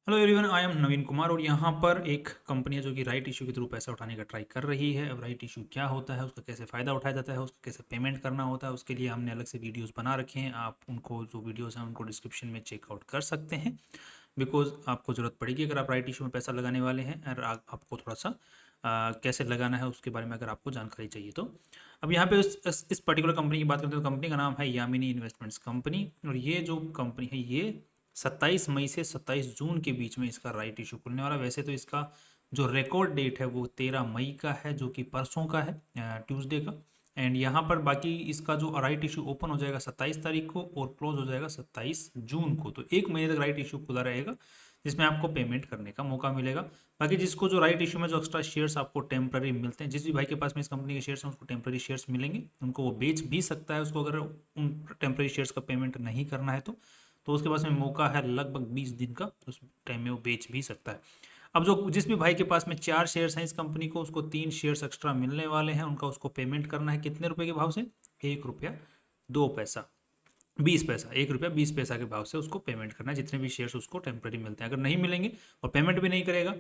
Hello everyone, I am नवीन कुमार और यहाँ पर एक कंपनी है जो कि राइट इशू के थ्रू पैसा उठाने का ट्राई कर रही है। अब राइट इशू क्या होता है, उसका कैसे फ़ायदा उठाया जाता है, उसका कैसे पेमेंट करना होता है, उसके लिए हमने अलग से वीडियोस बना रखे हैं। आप उनको जो वीडियोस हैं उनको डिस्क्रिप्शन में चेकआउट कर सकते हैं, बिकॉज आपको ज़रूरत पड़ेगी अगर आप राइट इशू में पैसा लगाने वाले हैं और आपको थोड़ा सा कैसे लगाना है उसके बारे में अगर आपको जानकारी चाहिए तो। अब यहाँ पे इस पर्टिकुलर कंपनी की बात करते हैं तो कंपनी का नाम है यामिनी इन्वेस्टमेंट्स कंपनी। और ये जो कंपनी है ये 27 मई से 27 जून के बीच में इसका राइट इशू खुलने वाला है। वैसे तो इसका जो रिकॉर्ड डेट है वो 13 मई का है, जो कि परसों का है, ट्यूसडे का। एंड यहाँ पर बाकी इसका जो राइट इशू ओपन हो जाएगा 27 तारीख को और क्लोज हो जाएगा 27 जून को। तो एक महीने तक राइट इशू खुला रहेगा, जिसमें आपको पेमेंट करने का मौका मिलेगा। बाकी जिसको जो राइट इशू में जो एक्स्ट्रा शेयर्स आपको टेम्प्ररी मिलते हैं, जिस भी भाई के पास में इस कंपनी के शेयर्स हैं उसको टेम्प्ररी शेयर्स मिलेंगे, उनको वो बेच भी सकता है उसको अगर उन टेम्प्ररी शेयर्स का पेमेंट नहीं करना है तो उसके पास में मौका है लगभग 20 दिन का, उस टाइम में वो बेच भी सकता है। अब जो जिस भी भाई के पास में 4 शेयर्स हैं इस कंपनी को, उसको 3 शेयर्स एक्स्ट्रा मिलने वाले हैं। उनका उसको पेमेंट करना है कितने रुपए के भाव से? 1 रुपया 2 पैसा, 20 पैसा, 1 रुपया 20 पैसा के भाव से उसको पेमेंट करना है, जितने भी शेयर्स उसको टेम्प्रेरी मिलते हैं। अगर नहीं मिलेंगे और पेमेंट भी नहीं करेगा,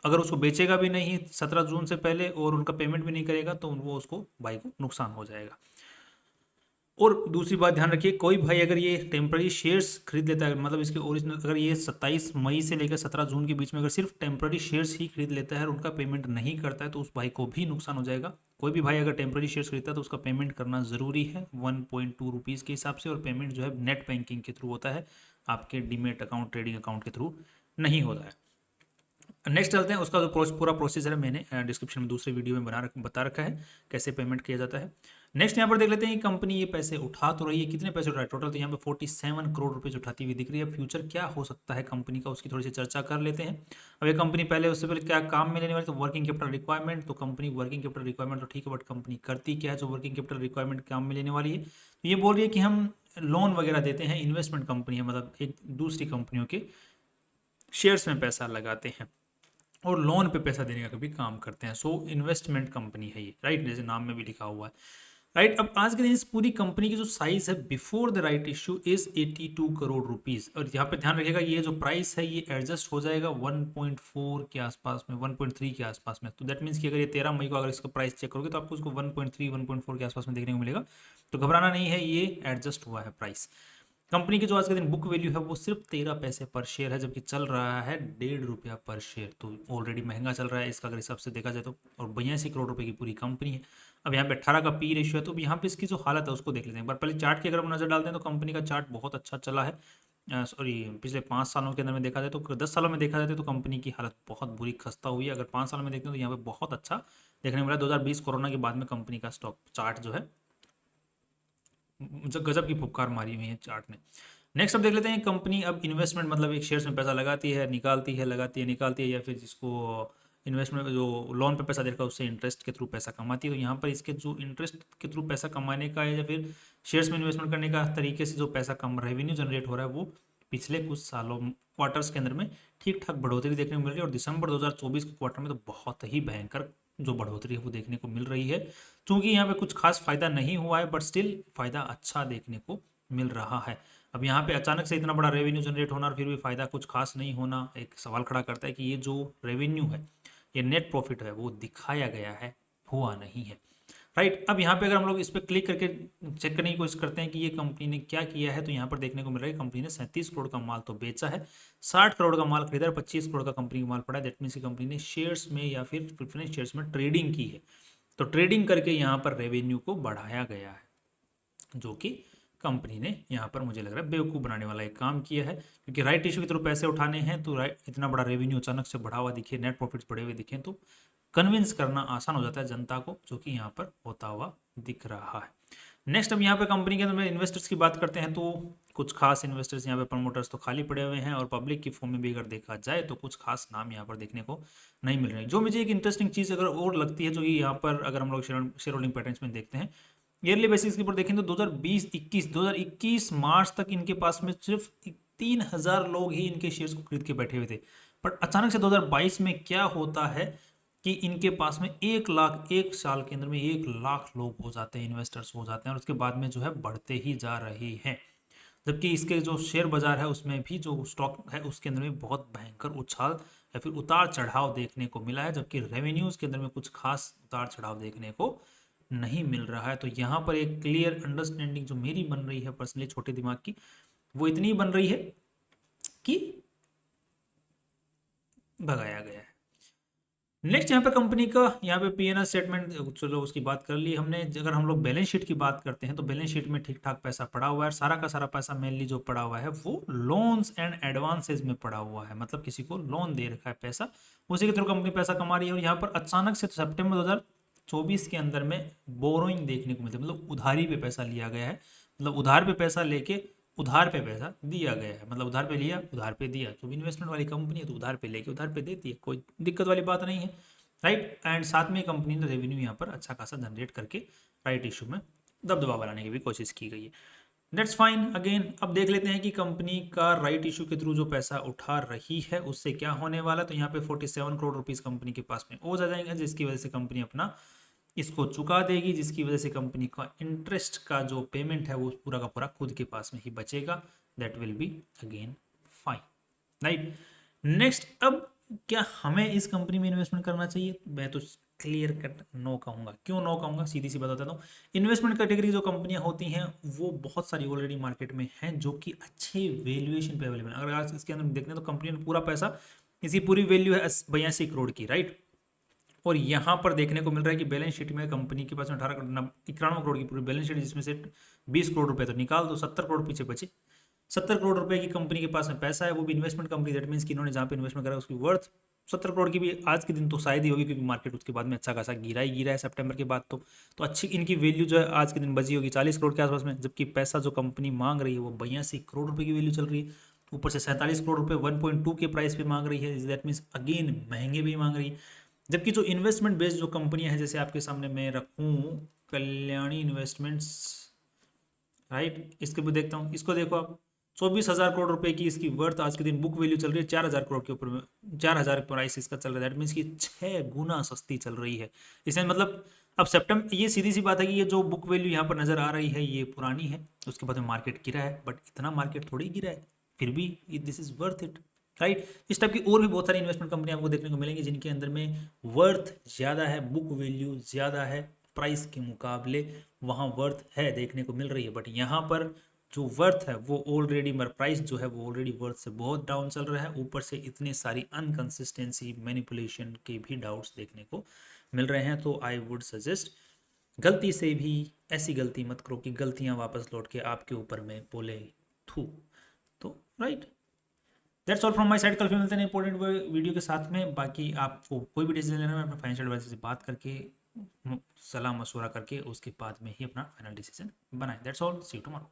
अगर उसको बेचेगा भी नहीं 17 जून से पहले और उनका पेमेंट भी नहीं करेगा, तो वो उसको भाई को नुकसान हो जाएगा। और दूसरी बात ध्यान रखिए, कोई भाई अगर ये टेम्प्ररी शेयर्स खरीद लेता है, मतलब इसके ओरिजिनल अगर ये 27 मई से लेकर 17 जून के बीच में अगर सिर्फ टेम्प्ररी शेयर्स ही खरीद लेता है और उनका पेमेंट नहीं करता है, तो उस भाई को भी नुकसान हो जाएगा। कोई भी भाई अगर टेम्प्ररी शेयर्स खरीदता है तो उसका पेमेंट करना ज़रूरी है 1.2 रुपीज़ के हिसाब से, और पेमेंट जो है नेट बैंकिंग के थ्रू होता है, आपके डीमेट अकाउंट, ट्रेडिंग अकाउंट के थ्रू नहीं होता है। नेक्स्ट चलते हैं, उसका जो पूरा प्रोसीजर है मैंने डिस्क्रिप्शन में दूसरे वीडियो में बता रखा है कैसे पेमेंट किया जाता है। नेक्स्ट यहाँ पर देख लेते हैं कि कंपनी ये पैसे उठा तो रही है, कितने पैसे उठा है टोटल, तो यहाँ पे 47 करोड़ रुपए उठाती हुई दिख रही है। फ्यूचर क्या हो सकता है कंपनी का, उसकी थोड़ी सी चर्चा कर लेते हैं। अब ये कंपनी पहले उससे पहले क्या काम में लेने वाली, तो वर्किंग कैपिटल रिक्वायरमेंट। तो कंपनी वर्किंग कैपिटल रिक्वायरमेंट तो ठीक है, बट कंपनी करती क्या है जो वर्किंग कैपिटल रिक्वायरमेंट काम में लेने वाली है? तो ये बोल रही है कि हम लोन वगैरह देते हैं, इन्वेस्टमेंट कंपनी है, मतलब एक दूसरी कंपनियों के शेयर्स में पैसा लगाते हैं और लोन पे पैसा देने का भी काम करते हैं। सो इन्वेस्टमेंट कंपनी है ये, राइट, जैसे नाम में भी लिखा हुआ है, राइट। अब आज के दिन इस पूरी कंपनी की जो साइज है before the right issue is 82 crore rupees. और यहाँ पे ध्यान रखिएगा ये जो प्राइस है ये एडजस्ट हो जाएगा 1.4 के आसपास में, 1.3 के आसपास में। तो दैट मीन्स कि अगर ये 13 मई को अगर इसका प्राइस चेक करोगे तो आपको उसको 1.3 1.4 के आसपास में देखने को मिलेगा। तो घबराना नहीं है, ये एडजस्ट हुआ है प्राइस। कंपनी की जो आज के दिन बुक वैल्यू है वो सिर्फ 13 पैसे पर शेयर है, जबकि चल रहा है 1.5 रुपया पर शेयर। तो ऑलरेडी महंगा चल रहा है इसका अगर हिसाब से देखा जाए तो। और 82 करोड़ रुपए की पूरी कंपनी है। अब यहाँ पे 18 का पी रेशियो है, तो यहाँ पे इसकी जो हालत है उसको देख लेते हैं। पर पहले चार्ट की अगर हम नजर डालते हैं तो कंपनी का चार्ट बहुत अच्छा चला है। सॉरी, पिछले 5 सालों के अंदर में देखा जाए तो 10 सालों में देखा जाए तो कंपनी की हालत बहुत बुरी खस्ता हुई है। अगर 5 साल में देखते हैं तो यहाँ पे बहुत अच्छा देखने को मिला। 2020 कोरोना के बाद में कंपनी का स्टॉक चार्ट जो है गजब की फुफकार मारी हुई है चार्ट ने। नेक्स्ट अब देख लेते हैं कंपनी अब इन्वेस्टमेंट, मतलब एक शेयर्स में पैसा लगाती है, निकालती है, लगाती है, निकालती है, या फिर जिसको इन्वेस्टमेंट जो लोन पे पैसा देकर उससे इंटरेस्ट के थ्रू पैसा कमाती है। तो यहाँ पर इसके जो इंटरेस्ट के थ्रू पैसा कमाने का है या फिर शेयर्स में इन्वेस्टमेंट करने का तरीके से जो पैसा कम रेवेन्यू जनरेट हो रहा है वो पिछले कुछ सालों क्वार्टर्स के अंदर में ठीक ठाक बढ़ोतरी देखने को मिल रही है। और दिसंबर 2024 के क्वार्टर में तो बहुत ही भयंकर जो बढ़ोतरी है वो देखने को मिल रही है। क्योंकि यहाँ पे कुछ खास फायदा नहीं हुआ है, बट स्टिल फायदा अच्छा देखने को मिल रहा है। अब यहाँ पे अचानक से इतना बड़ा रेवेन्यू जनरेट होना और फिर भी फायदा कुछ खास नहीं होना एक सवाल खड़ा करता है कि ये जो रेवेन्यू है, ये नेट प्रॉफिट है, वो दिखाया गया है, हुआ नहीं है, राइट। अब यहाँ पे अगर हम लोग इस पर क्लिक करके चेक करने की कोशिश करते हैं कि ये कंपनी ने क्या किया है, तो यहाँ पर देखने को मिल रहा है कंपनी ने 37 करोड़ का माल तो बेचा है, 60 करोड़ का माल खरीदा है, 25 करोड़ का कंपनी का माल पड़ा है। दैट मीन्स कंपनी ने शेयर्स में या फिर प्रेफरेंस शेयर्स में ट्रेडिंग की है। तो ट्रेडिंग करके यहाँ पर रेवेन्यू को बढ़ाया गया है, जो कि कंपनी ने यहाँ पर मुझे लग रहा है बेवकूफ़ बनाने वाला एक काम किया है। क्योंकि राइट इशू के थ्रू पैसे उठाने हैं तो राइट इतना बड़ा रेवेन्यू अचानक से बढ़ा हुआ दिखे, नेट प्रॉफिट्स बढ़े हुए दिखें, तो कन्विंस करना आसान हो जाता है जनता को, जो कि यहाँ पर होता हुआ दिख रहा है। नेक्स्ट अब यहाँ पे कंपनी के अंदर में इन्वेस्टर्स की बात करते हैं तो कुछ खास इन्वेस्टर्स यहाँ पे प्रमोटर्स तो खाली पड़े हुए हैं, और पब्लिक की फॉर्म में भी अगर देखा जाए तो कुछ खास नाम यहाँ पर देखने को नहीं मिल रहे हैं। जो मुझे एक इंटरेस्टिंग चीज़ अगर और लगती है, जो कि यहाँ पर अगर हम लोग शेयर होल्डिंग पैटर्न्स में देखते हैं ईयरली बेसिस के ऊपर देखें तो 2021 मार्च तक इनके पास में सिर्फ 3,000 लोग ही इनके शेयर्स को खरीद के बैठे हुए थे। बट अचानक से 2022 में क्या होता है कि इनके पास में 1 लाख, 1 साल के अंदर में 1 लाख लोग हो जाते हैं, इन्वेस्टर्स हो जाते हैं, और उसके बाद में जो है बढ़ते ही जा रहे हैं। जबकि इसके जो शेयर बाजार है उसमें भी जो स्टॉक है उसके अंदर में बहुत भयंकर उछाल या फिर उतार चढ़ाव देखने को मिला है, जबकि रेवेन्यूज के अंदर में कुछ खास उतार चढ़ाव देखने को नहीं मिल रहा है। तो यहाँ पर एक क्लियर अंडरस्टैंडिंग जो मेरी बन रही है पर्सनली छोटे दिमाग की, वो इतनी बन रही है कि भगाया गया है। नेक्स्ट यहाँ पे कंपनी का यहाँ पे पीएनएल स्टेटमेंट, चलो उसकी बात कर ली हमने। अगर हम लोग बैलेंस शीट की बात करते हैं तो बैलेंस शीट में ठीक ठाक पैसा पड़ा हुआ है। सारा का सारा पैसा मेनली जो पड़ा हुआ है वो लोन्स एंड एडवांसेज में पड़ा हुआ है, मतलब किसी को लोन दे रखा है पैसा, उसी के थ्रू कंपनी पैसा कमा रही है। और यहाँ पर अचानक से सितंबर 2024 के अंदर में बोरोइंग देखने को मिलती है, मतलब उधारी पे पैसा लिया गया है, मतलब उधार पे पैसा लेके उधार पे पैसा दिया गया है, मतलब उधार पे लिया उधार पे दिया। तो इन्वेस्टमेंट वाली कंपनी है तो उधार पे लेके उधार पे देती है, कोई दिक्कत वाली बात नहीं है, राइट। एंड साथ में कंपनी ने रेवेन्यू यहाँ पर अच्छा खासा जनरेट करके राइट इशू में दबदबा बनाने की भी कोशिश की गई है। That's fine. अगेन अब देख लेते हैं कि कंपनी का राइट इशू के थ्रू जो पैसा उठा रही है उससे क्या होने वाला। तो यहाँ पे 47 करोड़ रुपीस कंपनी के पास में हो जाएंगे, जिसकी वजह से कंपनी अपना इसको चुका देगी, जिसकी वजह से कंपनी का इंटरेस्ट का जो पेमेंट है वो पूरा का पूरा खुद के पास में ही बचेगा। That will be again fine, right. Next, अब क्या हमें इस कंपनी में इन्वेस्टमेंट करना चाहिए? मैं तो क्लियर कट नो कहूँगा। क्यों नो कहूँगा? सीधी सी बात बताता हूँ। इन्वेस्टमेंट कैटेगरी जो कंपनियां होती हैं वो बहुत सारी ऑलरेडी मार्केट में हैं जो कि अच्छे वैल्यूएशन पे अवेलेबल है। अगर आज इसके अंदर देखने तो कंपनी ने पूरा पैसा, इसकी पूरी वैल्यू है 82 करोड़ की, राइट। और यहाँ पर देखने को मिल रहा है कि बैलेंस शीट में कंपनी के पास में 91 करोड़ की पूरी बैलेंस शीट, जिसमें से 20 करोड़ रुपए तो निकाल दो, 70 करोड़ पीछे बचे। 70 करोड़ रुपए की कंपनी के पास में पैसा है, वो भी इन्वेस्टमेंट कंपनी, दैट मीन्स कि इन्होंने जहाँ पे इन्वेस्टमेंट करा उसकी वर्थ 70 करोड़ की भी आज के दिन तो शायद ही होगी, क्योंकि मार्केट उसके बाद में अच्छा खासा गिरा ही गिरा है सितंबर के बाद। तो अच्छी इनकी वैल्यू जो है आज के दिन बची होगी 40 करोड़ के आसपास में, जबकि पैसा जो कंपनी मांग रही है वो 82 करोड़ रुपए की वैल्यू चल रही है। ऊपर से 47 करोड़ रुपए 1.2 के प्राइस पे मांग रही है, दैट मीन्स अगेन महंगे भी मांग रही है। जबकि जो इन्वेस्टमेंट बेस्ड जो कंपनियां हैं, जैसे आपके सामने मैं रखूं कल्याणी इन्वेस्टमेंट्स, राइट, इसके भी देखता हूँ, इसको देखो आप, 24,000 करोड़ रुपए की इसकी वर्थ आज के दिन बुक वैल्यू चल रही है 4,000 करोड़ के ऊपर में, 4,000 प्राइस इसका चल रहा है। दैट मीन्स कि 6 गुना सस्ती चल रही है। इसमें मतलब अब सितंबर, ये सीधी सी बात है कि ये जो बुक वैल्यू यहाँ पर नजर आ रही है ये पुरानी है, उसके बाद में मार्केट गिरा है, बट इतना मार्केट थोड़ी गिरा है, फिर भी this is worth it, right. इस टाइप की और भी बहुत सारी इन्वेस्टमेंट कंपनी आपको देखने को मिलेंगी जिनके अंदर में वर्थ ज़्यादा है, बुक वैल्यू ज़्यादा है, प्राइस के मुकाबले वहाँ वर्थ है देखने को मिल रही है। बट यहाँ पर जो वर्थ है वो ऑलरेडी, मर प्राइस जो है वो ऑलरेडी वर्थ से बहुत डाउन चल रहा है। ऊपर से इतने सारी अनकंसिस्टेंसी, मैनिपुलेशन के भी डाउट्स देखने को मिल रहे हैं। तो आई वुड सजेस्ट गलती से भी ऐसी गलती मत करो कि गलतियाँ वापस लौट के आपके ऊपर में बोले थू। तो right, that's all from my side. कल फिर मिलते हैं इंपॉर्टेंट वीडियो के साथ में। बाकी आपको कोई भी डिसीजन लेना है अपने फाइनेंशियल एडवाइजर से बात करके, सलाह मशवरा करके उसके बाद में ही अपना फाइनल डिसीजन बनाएं। That's all, see you tomorrow.